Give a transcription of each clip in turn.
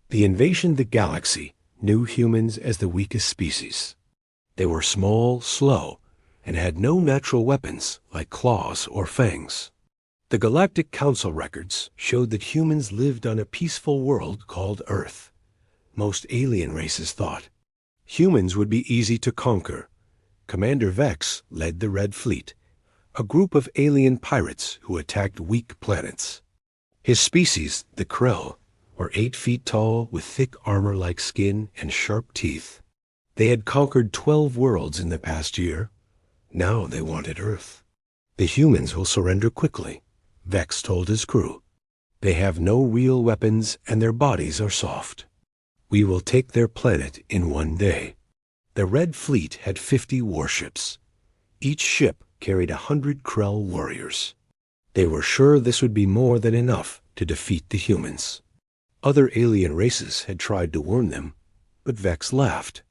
The invasion of the galaxy knew humans as the weakest species. They were small, slow, and had no natural weapons like claws or fangs. The Galactic Council records showed that humans lived on a peaceful world called Earth. Most alien races thought humans would be easy to conquer. Commander Vex led the Red Fleet, a group of alien pirates who attacked weak planets. His species, the Krell, were 8 feet tall with thick armor-like skin and sharp teeth. They had conquered 12 worlds in the past year. Now they wanted Earth. The humans will surrender quickly, Vex told his crew. They have no real weapons and their bodies are soft. We will take their planet in one day. The Red Fleet had 50 warships. Each ship carried 100 Krell warriors. They were sure this would be more than enough to defeat the humans. Other alien races had tried to warn them, but Vex laughed.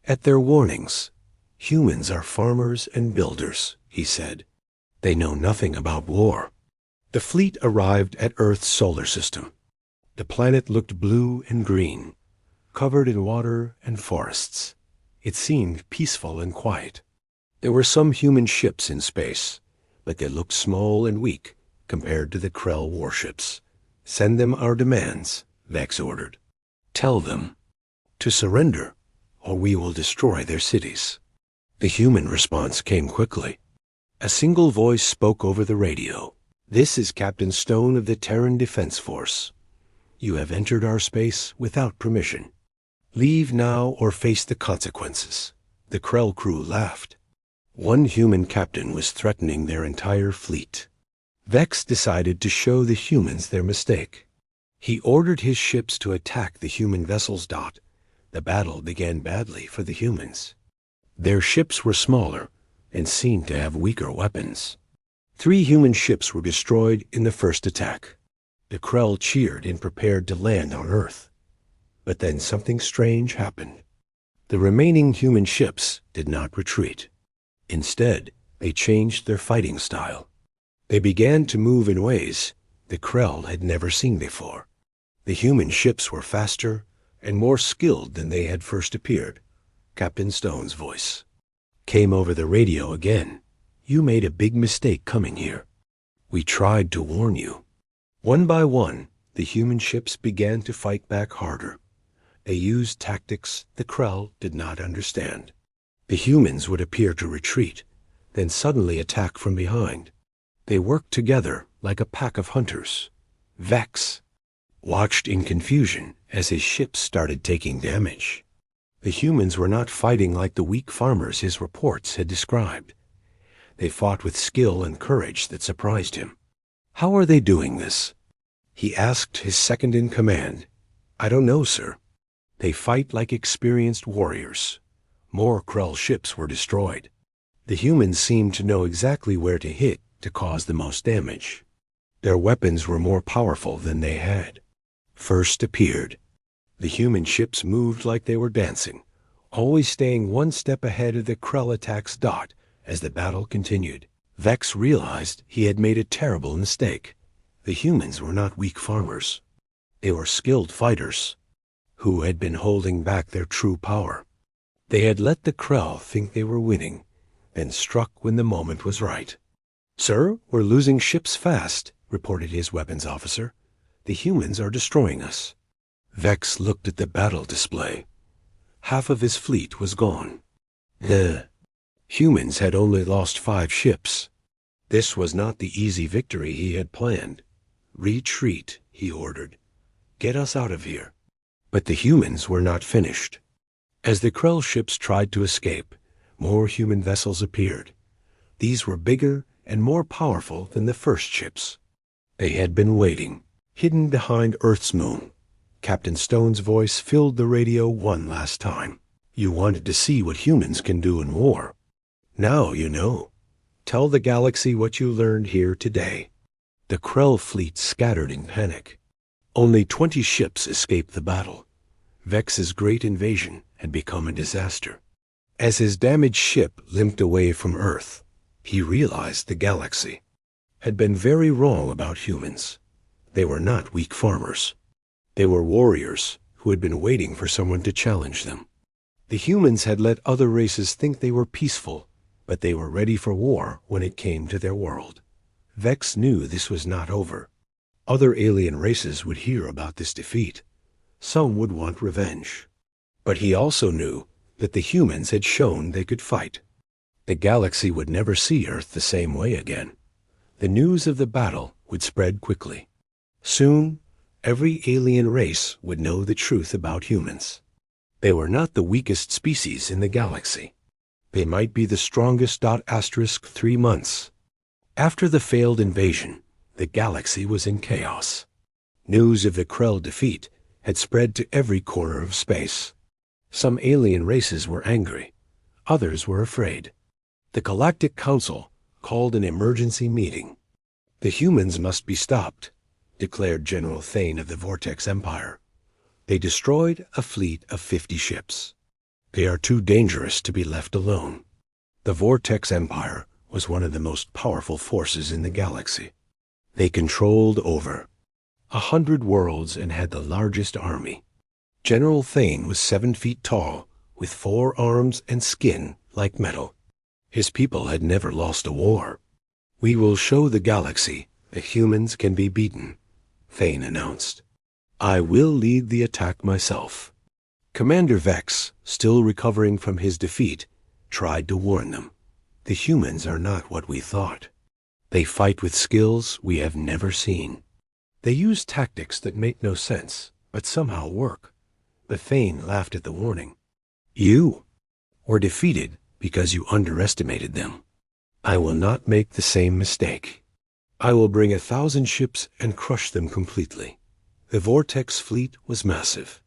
At their warnings, humans are farmers and builders, he said. They know nothing about war. The fleet arrived at Earth's solar system. The planet looked blue and green, covered in water and forests. It seemed peaceful and quiet. There were some human ships in space, but they looked small and weak compared to the Krell warships. Send them our demands, Vex ordered. Tell them to surrender, or we will destroy their cities. The human response came quickly. A single voice spoke over the radio. This is Captain Stone of the Terran Defense Force. You have entered our space without permission. Leave now or face the consequences. The Krell crew laughed. One human captain was threatening their entire fleet. Vex decided to show the humans their mistake. He ordered his ships to attack the human vessels. The battle began badly for the humans. Their ships were smaller and seemed to have weaker weapons. 3 human ships were destroyed in the first attack. The Krell cheered and prepared to land on Earth. But then something strange happened. The remaining human ships did not retreat. Instead, they changed their fighting style. They began to move in ways the Krell had never seen before. The human ships were faster and more skilled than they had first appeared. Captain Stone's voice came over the radio again. You made a big mistake coming here. We tried to warn you. One by one, the human ships began to fight back harder. They used tactics the Krell did not understand. The humans would appear to retreat, then suddenly attack from behind. They worked together like a pack of hunters. Vex watched in confusion as his ships started taking damage. The humans were not fighting like the weak farmers his reports had described. They fought with skill and courage that surprised him. How are they doing this? He asked his second-in-command. I don't know, sir. They fight like experienced warriors. More Krell ships were destroyed. The humans seemed to know exactly where to hit to cause the most damage. Their weapons were more powerful than they had. First appeared. The human ships moved like they were dancing, always staying one step ahead of the Krell attacks. As the battle continued, Vex realized he had made a terrible mistake. The humans were not weak farmers. They were skilled fighters who had been holding back their true power. They had let the Krell think they were winning, then struck when the moment was right. Sir, we're losing ships fast, reported his weapons officer. The humans are destroying us. Vex looked at the battle display. Half of his fleet was gone. The humans had only lost 5 ships. This was not the easy victory he had planned. Retreat, he ordered. Get us out of here. But the humans were not finished. As the Krell ships tried to escape, more human vessels appeared. These were bigger and more powerful than the first ships. They had been waiting, hidden behind Earth's moon. Captain Stone's voice filled the radio one last time. You wanted to see what humans can do in war. Now you know. Tell the galaxy what you learned here today. The Krell fleet scattered in panic. Only 20 ships escaped the battle. Vex's great invasion had become a disaster. As his damaged ship limped away from Earth, he realized the galaxy had been very wrong about humans. They were not weak farmers. They were warriors who had been waiting for someone to challenge them. The humans had let other races think they were peaceful, but they were ready for war when it came to their world. Vex knew this was not over. Other alien races would hear about this defeat. Some would want revenge. But he also knew that the humans had shown they could fight. The galaxy would never see Earth the same way again. The news of the battle would spread quickly. Soon, every alien race would know the truth about humans. They were not the weakest species in the galaxy. They might be the strongest. 3 months. After the failed invasion, the galaxy was in chaos. News of the Krell defeat had spread to every corner of space. Some alien races were angry. Others were afraid. The Galactic Council called an emergency meeting. The humans must be stopped, declared General Thane of the Vortex Empire. They destroyed a fleet of 50 ships. They are too dangerous to be left alone. The Vortex Empire was one of the most powerful forces in the galaxy. They controlled over 100 worlds and had the largest army. General Thane was 7 feet tall, with 4 arms and skin like metal. His people had never lost a war. "We will show the galaxy that humans can be beaten," Thane announced. "I will lead the attack myself." Commander Vex, still recovering from his defeat, tried to warn them. The humans are not what we thought. They fight with skills we have never seen. They use tactics that make no sense, but somehow work. But Thane laughed at the warning. "You were defeated because you underestimated them. I will not make the same mistake. I will bring 1,000 ships and crush them completely." The Vortex fleet was massive.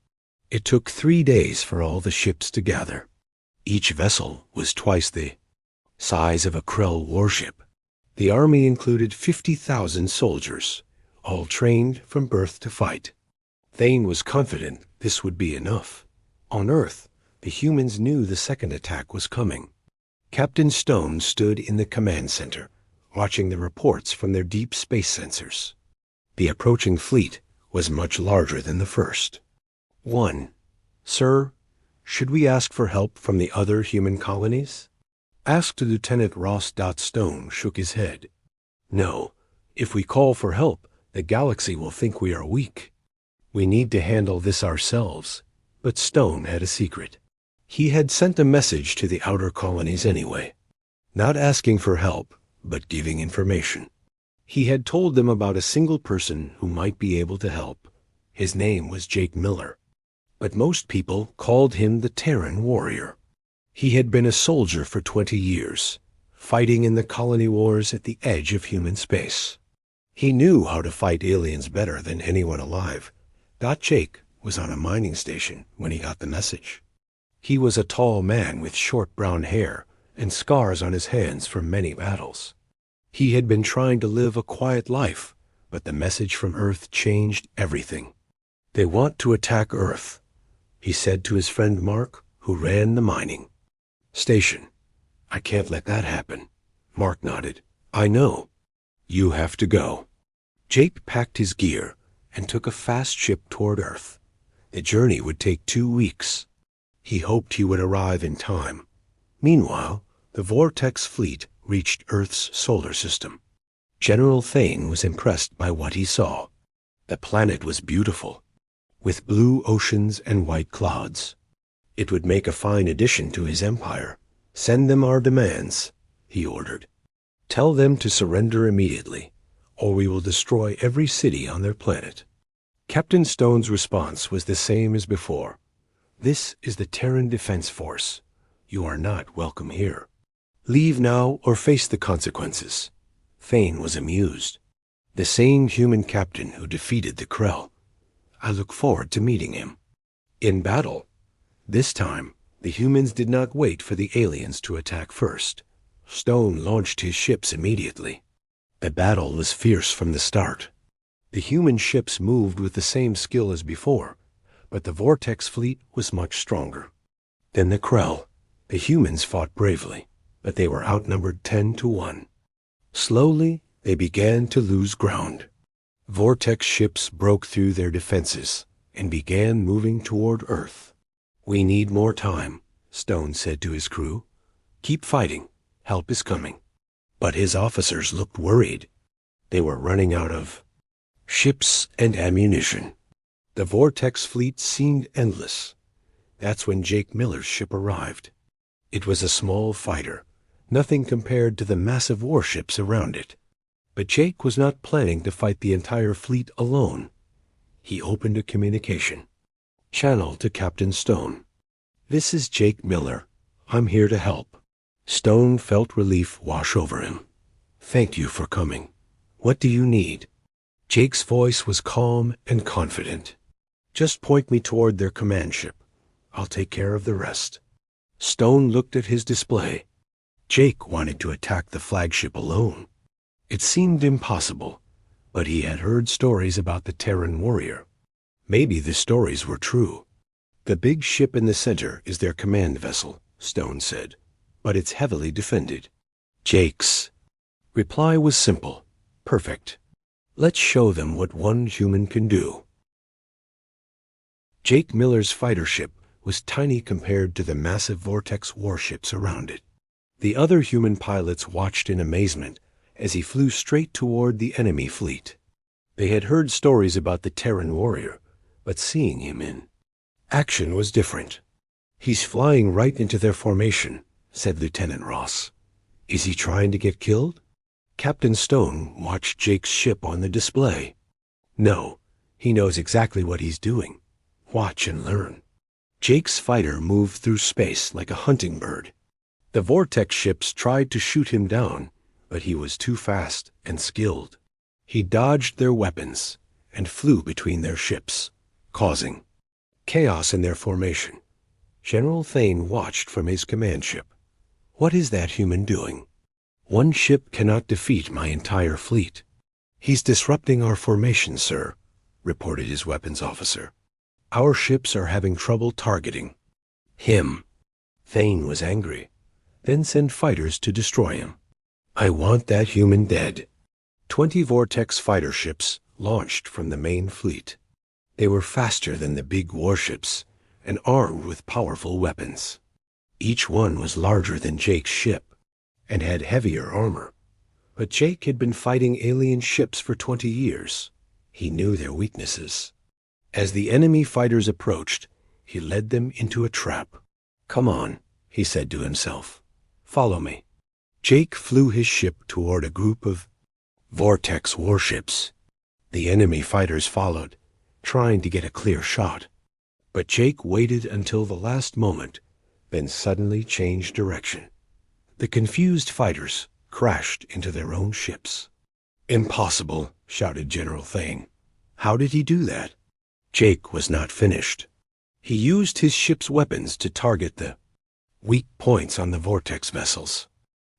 It took 3 days for all the ships to gather. Each vessel was twice the size of a Krell warship. The army included 50,000 soldiers, all trained from birth to fight. Thane was confident this would be enough. On Earth, the humans knew the second attack was coming. Captain Stone stood in the command center, watching the reports from their deep space sensors. The approaching fleet was much larger than the first. 1. "Sir, should we ask for help from the other human colonies?" Asked Lieutenant Ross. Stone shook his head. "No. If we call for help, the galaxy will think we are weak. We need to handle this ourselves." But Stone had a secret. He had sent a message to the outer colonies anyway, not asking for help, but giving information. He had told them about a single person who might be able to help. His name was Jake Miller, but most people called him the Terran warrior. He had been a soldier for 20 years, fighting in the colony wars at the edge of human space. He knew how to fight aliens better than anyone alive. Jake was on a mining station when he got the message. He was a tall man with short brown hair and scars on his hands from many battles. He had been trying to live a quiet life, but the message from Earth changed everything. "They want to attack Earth," he said to his friend Mark, who ran the mining station. "I can't let that happen." Mark nodded. "I know. You have to go." Jake packed his gear and took a fast ship toward Earth. The journey would take 2 weeks. He hoped he would arrive in time. Meanwhile, the Vortex fleet reached Earth's solar system. General Thane was impressed by what he saw. The planet was beautiful, with blue oceans and white clouds. It would make a fine addition to his empire. "Send them our demands," he ordered. "Tell them to surrender immediately, or we will destroy every city on their planet." Captain Stone's response was the same as before. "This is the Terran Defense Force. You are not welcome here. Leave now or face the consequences." Thane was amused. "The same human captain who defeated the Krell. I look forward to meeting him." In battle, this time, the humans did not wait for the aliens to attack first. Stone launched his ships immediately. The battle was fierce from the start. The human ships moved with the same skill as before, but the Vortex fleet was much stronger. Then the Krell. The humans fought bravely, but they were outnumbered 10-1. Slowly, they began to lose ground. Vortex ships broke through their defenses, and began moving toward Earth. "We need more time," Stone said to his crew. "Keep fighting. Help is coming." But his officers looked worried. They were running out of ships and ammunition. The Vortex fleet seemed endless. That's when Jake Miller's ship arrived. It was a small fighter, nothing compared to the massive warships around it. But Jake was not planning to fight the entire fleet alone. He opened a communication channel to Captain Stone. "This is Jake Miller. I'm here to help." Stone felt relief wash over him. "Thank you for coming. What do you need?" Jake's voice was calm and confident. "Just point me toward their command ship. I'll take care of the rest." Stone looked at his display. Jake wanted to attack the flagship alone. It seemed impossible, but he had heard stories about the Terran warrior. Maybe the stories were true. "The big ship in the center is their command vessel," Stone said, "but it's heavily defended." Jake's reply was simple, perfect. "Let's show them what one human can do." Jake Miller's fighter ship was tiny compared to the massive Vortex warships around it. The other human pilots watched in amazement as he flew straight toward the enemy fleet. They had heard stories about the Terran warrior, but seeing him in action was different. "He's flying right into their formation," said Lieutenant Ross. "Is he trying to get killed?" Captain Stone watched Jake's ship on the display. "No, he knows exactly what he's doing. Watch and learn." Jake's fighter moved through space like a hunting bird. The Vortex ships tried to shoot him down, but he was too fast and skilled. He dodged their weapons and flew between their ships, causing chaos in their formation. General Thane watched from his command ship. "What is that human doing?" "One ship cannot defeat my entire fleet." "He's disrupting our formation, sir," reported his weapons officer. "Our ships are having trouble targeting him." Thane was angry. "Then send fighters to destroy him." "I want that human dead." 20 Vortex fighter ships launched from the main fleet. They were faster than the big warships and armed with powerful weapons. Each one was larger than Jake's ship and had heavier armor. But Jake had been fighting alien ships for 20 years. He knew their weaknesses. As the enemy fighters approached, he led them into a trap. "Come on," he said to himself. "Follow me." Jake flew his ship toward a group of Vortex warships. The enemy fighters followed, trying to get a clear shot. But Jake waited until the last moment, then suddenly changed direction. The confused fighters crashed into their own ships. "Impossible," shouted General Thane. "How did he do that?" Jake was not finished. He used his ship's weapons to target the weak points on the Vortex vessels.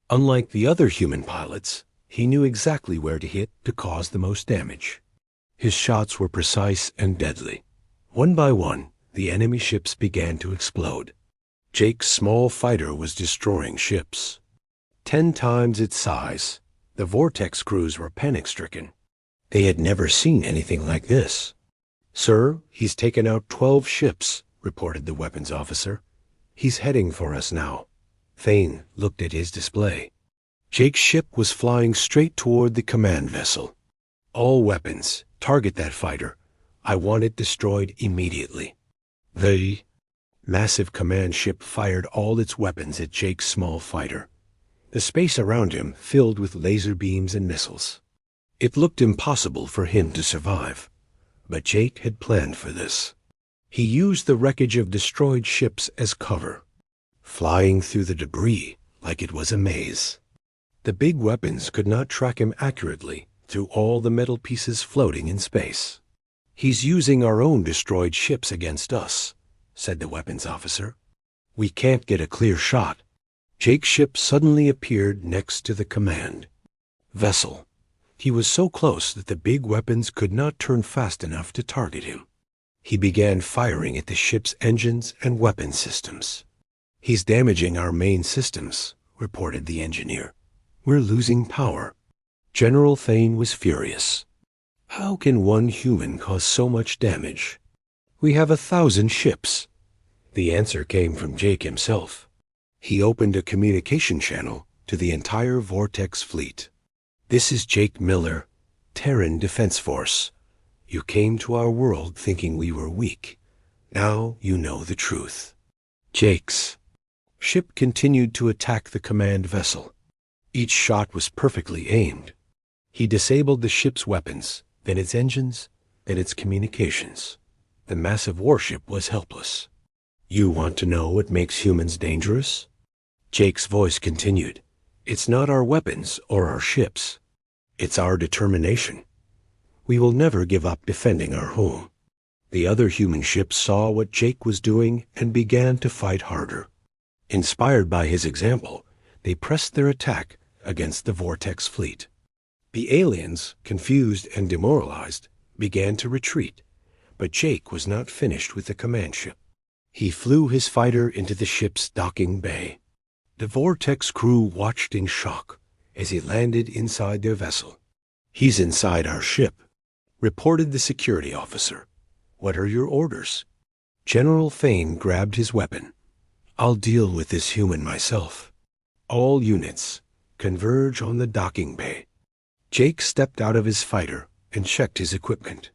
Unlike the other human pilots, he knew exactly where to hit to cause the most damage. His shots were precise and deadly. One by one, the enemy ships began to explode. Jake's small fighter was destroying ships 10 times its size. The Vortex crews were panic-stricken. They had never seen anything like this. "Sir, he's taken out 12 ships," reported the weapons officer. "He's heading for us now." Thane looked at his display. Jake's ship was flying straight toward the command vessel. "All weapons, target that fighter. I want it destroyed immediately." The massive command ship fired all its weapons at Jake's small fighter. The space around him filled with laser beams and missiles. It looked impossible for him to survive, but Jake had planned for this. He used the wreckage of destroyed ships as cover, flying through the debris like it was a maze. The big weapons could not track him accurately through all the metal pieces floating in space. "He's using our own destroyed ships against us," said the weapons officer. "We can't get a clear shot." Jake's ship suddenly appeared next to the command vessel. He was so close that the big weapons could not turn fast enough to target him. He began firing at the ship's engines and weapon systems. "He's damaging our main systems," reported the engineer. "We're losing power." General Thane was furious. How can one human cause so much damage? We have 1,000 ships. The answer came from Jake himself. He opened a communication channel to the entire Vortex fleet. This is Jake Miller, Terran Defense Force. You came to our world thinking we were weak. Now you know the truth. Jake's ship continued to attack the command vessel. Each shot was perfectly aimed. He disabled the ship's weapons, then its engines, then its communications. The massive warship was helpless. You want to know what makes humans dangerous? Jake's voice continued. It's not our weapons or our ships. It's our determination. We will never give up defending our home. The other human ships saw what Jake was doing and began to fight harder. Inspired by his example, they pressed their attack against the Vortex fleet. The aliens, confused and demoralized, began to retreat, but Jake was not finished with the command ship. He flew his fighter into the ship's docking bay. The Vortex crew watched in shock as he landed inside their vessel. He's inside our ship, reported the security officer. What are your orders? General Thane grabbed his weapon. I'll deal with this human myself. All units, converge on the docking bay. Jake stepped out of his fighter and checked his equipment.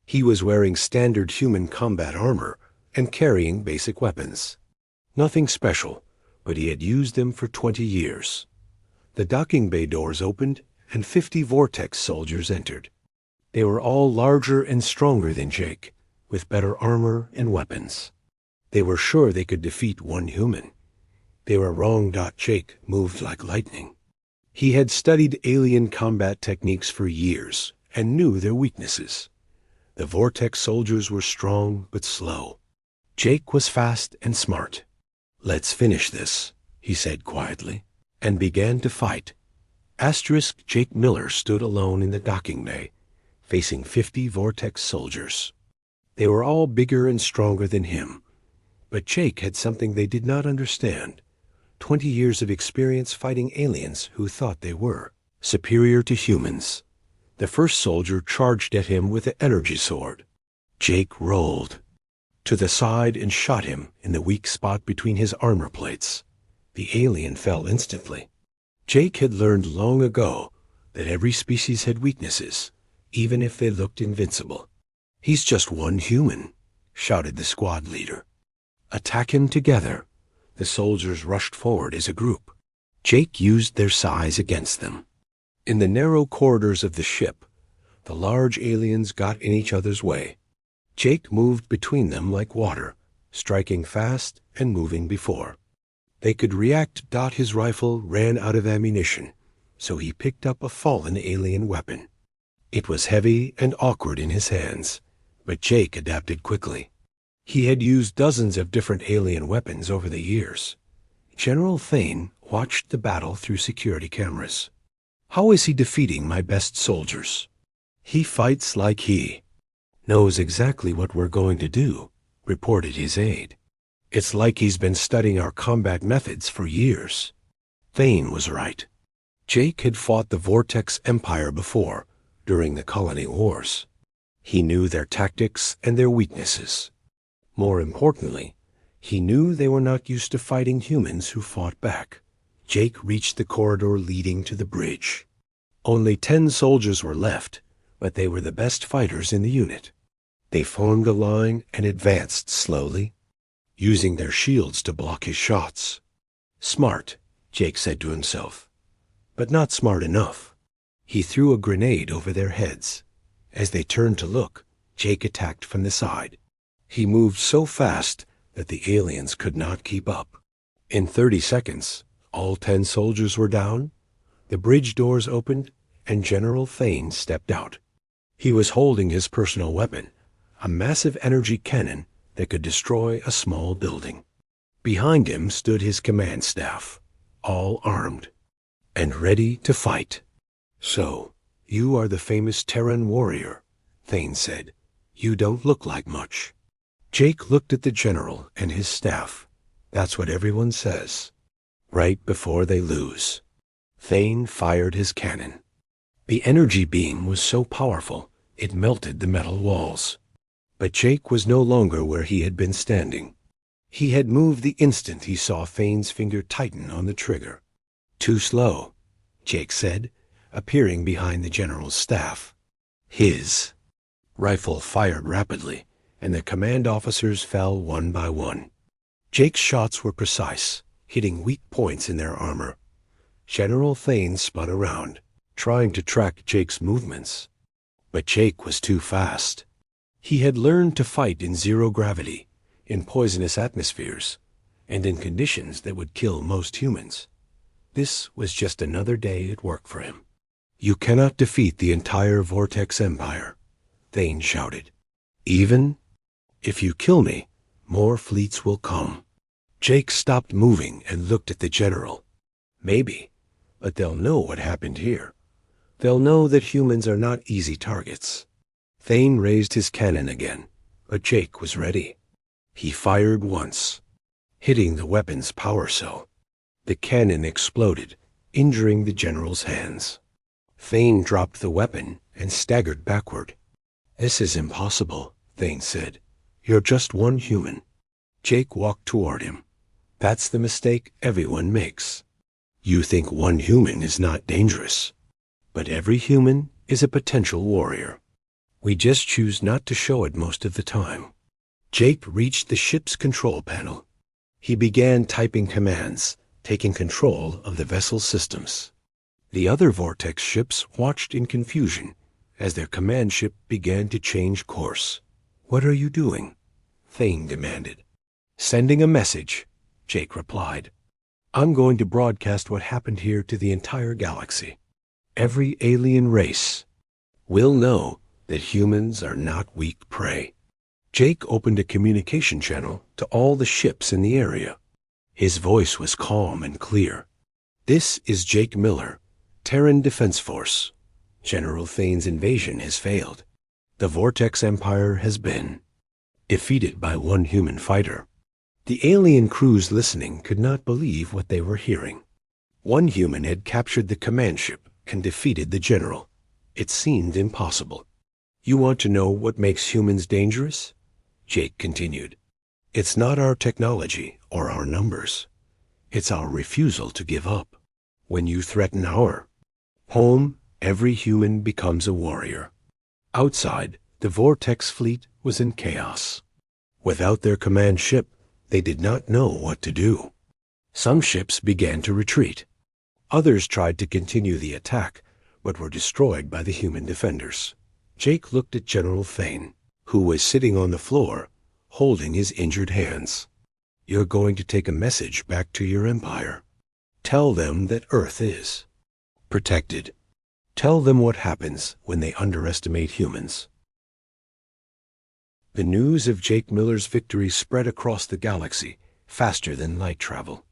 He was wearing standard human combat armor and carrying basic weapons. Nothing special, but he had used them for 20 years. The docking bay doors opened and 50 Vortex soldiers entered. They were all larger and stronger than Jake, with better armor and weapons. They were sure they could defeat one human. They were wrong. Jake moved like lightning. He had studied alien combat techniques for years and knew their weaknesses. The Vortex soldiers were strong but slow. Jake was fast and smart. Let's finish this, he said quietly, and began to fight. Jake Miller stood alone in the docking bay, facing 50 Vortex soldiers. They were all bigger and stronger than him, but Jake had something they did not understand. 20 years of experience fighting aliens who thought they were superior to humans. The first soldier charged at him with an energy sword. Jake rolled to the side and shot him in the weak spot between his armor plates. The alien fell instantly. Jake had learned long ago that every species had weaknesses, even if they looked invincible. He's just one human, shouted the squad leader. Attack him together. The soldiers rushed forward as a group. Jake used their size against them. In the narrow corridors of the ship, the large aliens got in each other's way. Jake moved between them like water, striking fast and moving before. They could react. His rifle ran out of ammunition, so he picked up a fallen alien weapon. It was heavy and awkward in his hands, but Jake adapted quickly. He had used dozens of different alien weapons over the years. General Thane watched the battle through security cameras. How is he defeating my best soldiers? He fights like he knows exactly what we're going to do, reported his aide. It's like he's been studying our combat methods for years. Thane was right. Jake had fought the Vortex Empire before, during the colony wars. He knew their tactics and their weaknesses. More importantly, he knew they were not used to fighting humans who fought back. Jake reached the corridor leading to the bridge. Only 10 soldiers were left, but they were the best fighters in the unit. They formed a line and advanced slowly, using their shields to block his shots. Smart, Jake said to himself, but not smart enough. He threw a grenade over their heads. As they turned to look, Jake attacked from the side. He moved so fast that the aliens could not keep up. In 30 seconds, all 10 soldiers were down. The bridge doors opened, and General Thane stepped out. He was holding his personal weapon, a massive energy cannon that could destroy a small building. Behind him stood his command staff, all armed and ready to fight. So, you are the famous Terran warrior, Thane said. You don't look like much. Jake looked at the general and his staff. That's what everyone says. Right before they lose. Thane fired his cannon. The energy beam was so powerful, it melted the metal walls. But Jake was no longer where he had been standing. He had moved the instant he saw Thane's finger tighten on the trigger. "Too slow," Jake said, appearing behind the general's staff. His rifle fired rapidly, and the command officers fell one by one. Jake's shots were precise, hitting weak points in their armor. General Thane spun around, trying to track Jake's movements. But Jake was too fast. He had learned to fight in zero gravity, in poisonous atmospheres, and in conditions that would kill most humans. This was just another day at work for him. "You cannot defeat the entire Vortex Empire," Thane shouted. "Even if you kill me, more fleets will come." Jake stopped moving and looked at the general. "Maybe, but they'll know what happened here. They'll know that humans are not easy targets." Thane raised his cannon again, but Jake was ready. He fired once, hitting the weapon's power cell. The cannon exploded, injuring the general's hands. Thane dropped the weapon and staggered backward. "This is impossible," Thane said. "You're just one human." Jake walked toward him. "That's the mistake everyone makes. You think one human is not dangerous, but every human is a potential warrior. We just choose not to show it most of the time." Jake reached the ship's control panel. He began typing commands, taking control of the vessel's systems. The other Vortex ships watched in confusion as their command ship began to change course. "What are you doing?" Thane demanded. "Sending a message," Jake replied. "I'm going to broadcast what happened here to the entire galaxy. Every alien race will know that humans are not weak prey." Jake opened a communication channel to all the ships in the area. His voice was calm and clear. "This is Jake Miller, Terran Defense Force. General Thane's invasion has failed. The Vortex Empire has been defeated by one human fighter." The alien crews listening could not believe what they were hearing. One human had captured the command ship and defeated the general. It seemed impossible. "You want to know what makes humans dangerous?" Jake continued. "It's not our technology or our numbers. It's our refusal to give up. When you threaten our home, every human becomes a warrior." Outside, the Vortex fleet was in chaos. Without their command ship, they did not know what to do. Some ships began to retreat. Others tried to continue the attack, but were destroyed by the human defenders. Jake looked at General Thane, who was sitting on the floor, holding his injured hands. "You're going to take a message back to your empire. Tell them that Earth is protected. Tell them what happens when they underestimate humans." The news of Jake Miller's victory spread across the galaxy faster than light travel.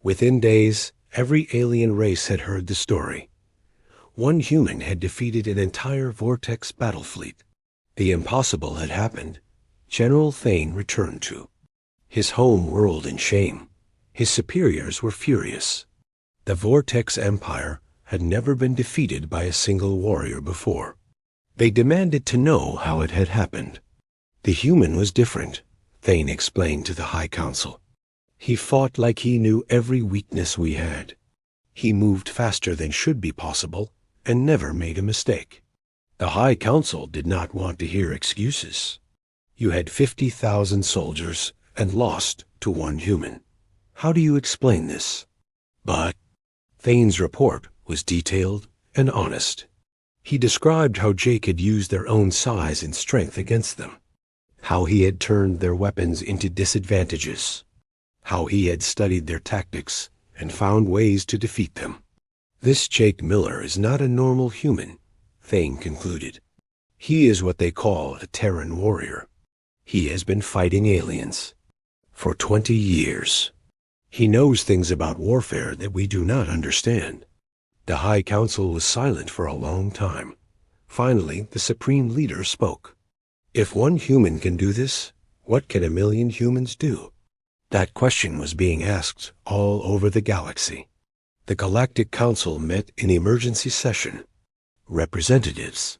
Within days, every alien race had heard the story. One human had defeated an entire Vortex battle fleet. The impossible had happened. General Thane returned to his home world in shame. His superiors were furious. The Vortex Empire had never been defeated by a single warrior before. They demanded to know how it had happened. "The human was different," Thane explained to the High Council. "He fought like he knew every weakness we had. He moved faster than should be possible and never made a mistake." The High Council did not want to hear excuses. "You had 50,000 soldiers and lost to one human. How do you explain this?" But Thane's report was detailed and honest. He described how Jake had used their own size and strength against them, how he had turned their weapons into disadvantages, how he had studied their tactics and found ways to defeat them. "This Jake Miller is not a normal human," Thane concluded. "He is what they call a Terran warrior. He has been fighting aliens for 20 years. He knows things about warfare that we do not understand." The High Council was silent for a long time. Finally, the Supreme Leader spoke. "If one human can do this, what can a million humans do?" That question was being asked all over the galaxy. The Galactic Council met in emergency session. Representatives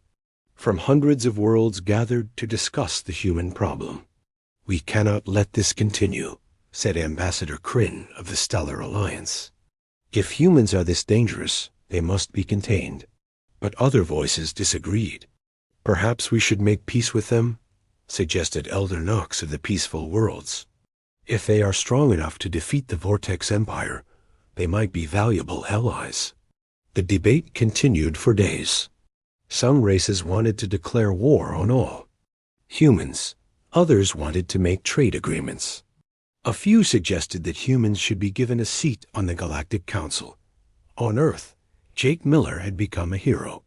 from hundreds of worlds gathered to discuss the human problem. "We cannot let this continue," said Ambassador Kryn of the Stellar Alliance. "If humans are this dangerous, they must be contained." But other voices disagreed. "Perhaps we should make peace with them," suggested Elder Nox of the Peaceful Worlds. "If they are strong enough to defeat the Vortex Empire, they might be valuable allies." The debate continued for days. Some races wanted to declare war on all humans. Others wanted to make trade agreements. A few suggested that humans should be given a seat on the Galactic Council. On Earth, Jake Miller had become a hero.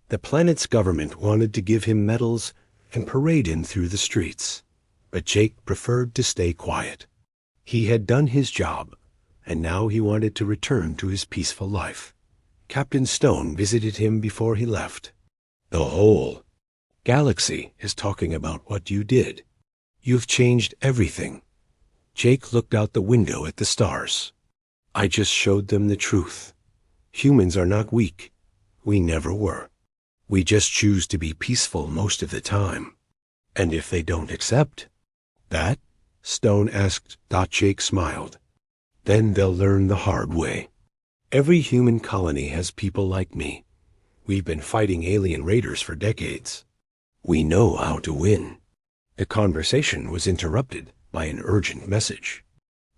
The planet's government wanted to give him medals and parade him through the streets. But Jake preferred to stay quiet. He had done his job, and now he wanted to return to his peaceful life. Captain Stone visited him before he left. "The whole galaxy is talking about what you did. You've changed everything." Jake looked out the window at the stars. "I just showed them the truth. Humans are not weak. We never were. We just choose to be peaceful most of the time." "And if they don't accept that?" Stone asked. Jake smiled. "Then they'll learn the hard way. Every human colony has people like me. We've been fighting alien raiders for decades. We know how to win." The conversation was interrupted by an urgent message.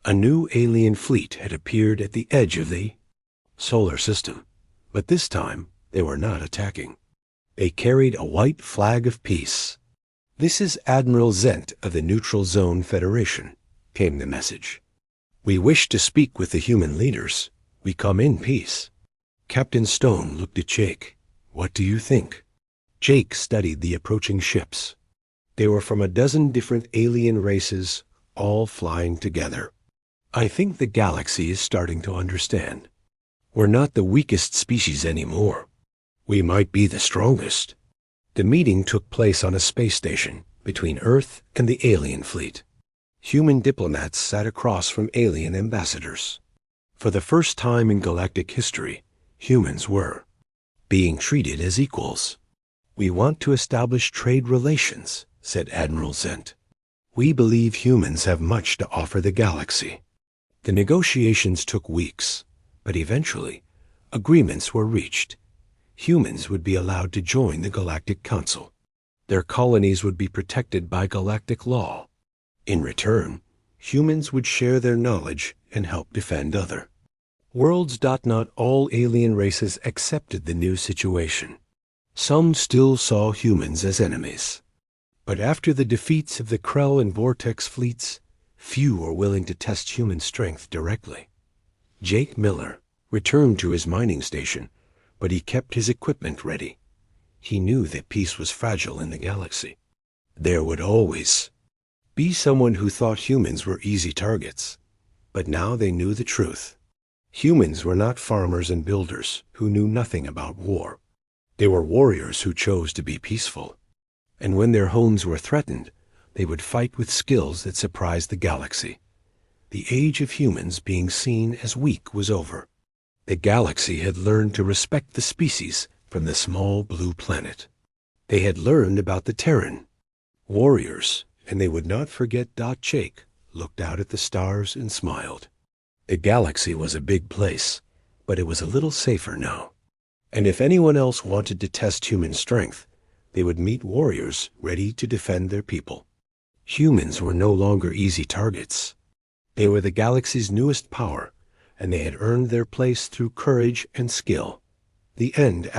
A new alien fleet had appeared at the edge of the solar system, but this time they were not attacking. They carried a white flag of peace. "This is Admiral Zent of the Neutral Zone Federation," came the message. "We wish to speak with the human leaders. We come in peace." Captain Stone looked at Jake. "What do you think?" Jake studied the approaching ships. They were from a dozen different alien races, all flying together. "I think the galaxy is starting to understand. We're not the weakest species anymore. We might be the strongest." The meeting took place on a space station between Earth and the alien fleet. Human diplomats sat across from alien ambassadors. For the first time in galactic history, humans were being treated as equals. "We want to establish trade relations," said Admiral Zent. "We believe humans have much to offer the galaxy." The negotiations took weeks, but eventually, agreements were reached. Humans would be allowed to join the Galactic Council. Their colonies would be protected by galactic law. In return, humans would share their knowledge and help defend other worlds. Not all alien races accepted the new situation. Some still saw humans as enemies. But after the defeats of the Krell and Vortex fleets, few were willing to test human strength directly. Jake Miller returned to his mining station, but he kept his equipment ready. He knew that peace was fragile in the galaxy. There would always be someone who thought humans were easy targets. But now they knew the truth. Humans were not farmers and builders who knew nothing about war. They were warriors who chose to be peaceful. And when their homes were threatened, they would fight with skills that surprised the galaxy. The age of humans being seen as weak was over. The galaxy had learned to respect the species from the small blue planet. They had learned about the Terran warriors, and they would not forget. Jake looked out at the stars and smiled. The galaxy was a big place, but it was a little safer now. And if anyone else wanted to test human strength, they would meet warriors ready to defend their people. Humans were no longer easy targets. They were the galaxy's newest power, and they had earned their place through courage and skill. The End.